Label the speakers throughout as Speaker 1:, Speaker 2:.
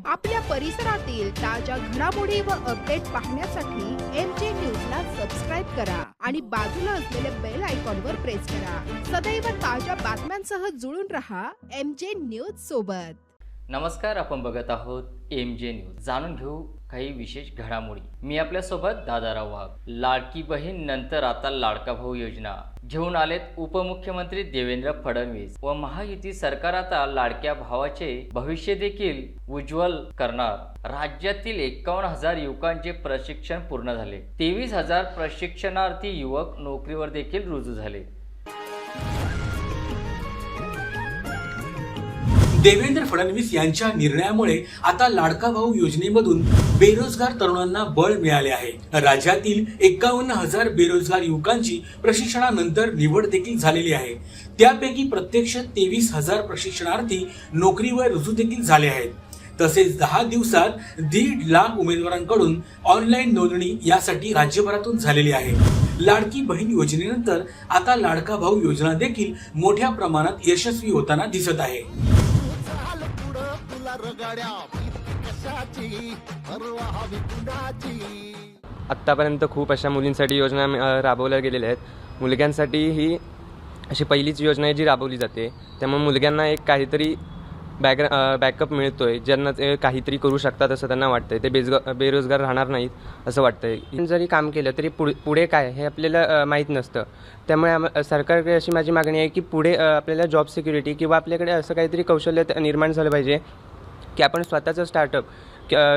Speaker 1: आपल्या परिसरातील ताज्या घडामोडी व अपडेट पाहण्यासाठी MJ न्यूजला सबस्क्राईब करा आणि बाजूला असलेल्या बेल आयकॉनवर प्रेस करा। सदैव ताज्या बातम्यांसह जुळून रहा MJ न्यूज सोबत।
Speaker 2: नमस्कार, आपण बघत आहोत MJ न्यूज। जाणून घेऊ काही विशेष घडामोडी। मी आपल्या सोबत दादाराव वाघ। लाडकी बहीण नंतर आता लाडका भाऊ योजना घेऊन आलेत उपमुख्यमंत्री देवेंद्र फडणवीस व महायुती सरकार आता लाडक्या भावाचे भविष्य देखील उज्ज्वल करणार। राज्यातील 51,000 युवकांचे प्रशिक्षण पूर्ण झाले। 23,000 प्रशिक्षणार्थी युवक नोकरीवर देखील रुजू झाले।
Speaker 3: देवेंद्र फडणवीस यांच्या निर्णयामुळे आता लाडका भाऊ योजनेमधून बेरोजगार तरुणांना बळ मिळाले आहे। राज्यातील 51,000 बेरोजगार युवकांची प्रशिक्षणानंतर निवड देखील झालेली आहे। त्यापैकी प्रत्यक्ष 23,000 प्रशिक्षणार्थी नोकरीवर रुजू देखील झाले आहेत। तसेच 10 दिवसात 1.5 लाख उमेदवारांकडून ऑनलाईन नोंदणी यासाठी राज्यभरातून झालेली आहे। लाडकी बहीण योजनेनंतर आता लाडका भाऊ योजना देखील मोठ्या प्रमाणात यशस्वी होताना दिसत आहे।
Speaker 4: आत्तापर्यंत खूप अशा मुलींसाठी योजना राबवल्या गेलेल्या आहेत। मुलग्यांसाठी ही अशी पहिलीच योजना आहे जी राबवली जाते। त्यामुळे मुलग्यांना एक काहीतरी बॅकअप मिळतोय, ज्यांना ते काहीतरी करू शकतात असं त्यांना वाटतंय। ते बेरोजगार राहणार नाहीत असं वाटतंय। जरी काम केलं तरी पुढे काय हे आपल्याला माहीत नसतं। त्यामुळे सरकारकडे अशी माझी मागणी आहे की पुढे आपल्याला जॉब सिक्युरिटी किंवा आपल्याकडे असं काहीतरी कौशल्य निर्माण झालं पाहिजे की आपण स्वतःचं स्टार्टअप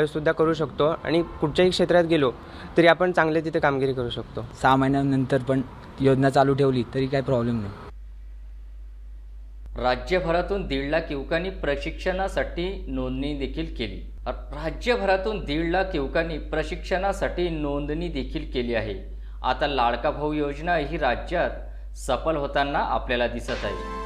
Speaker 4: सुद्धा करू शकतो आणि कुठच्याही क्षेत्रात गेलो तरी आपण चांगले तिथे कामगिरी करू शकतो।
Speaker 5: 6 महिन्यानंतर पण योजना चालू ठेवली तरी काही प्रॉब्लेम नाही।
Speaker 2: राज्यभरातून 1.5 लाख युवकांनी प्रशिक्षणासाठी नोंदणी देखील केली। राज्यभरातून 1.5 लाख युवकांनी प्रशिक्षणासाठी नोंदणी देखील केली आहे। आता लाडका भाऊ योजना ही राज्यात सफल होताना आपल्याला दिसत आहे।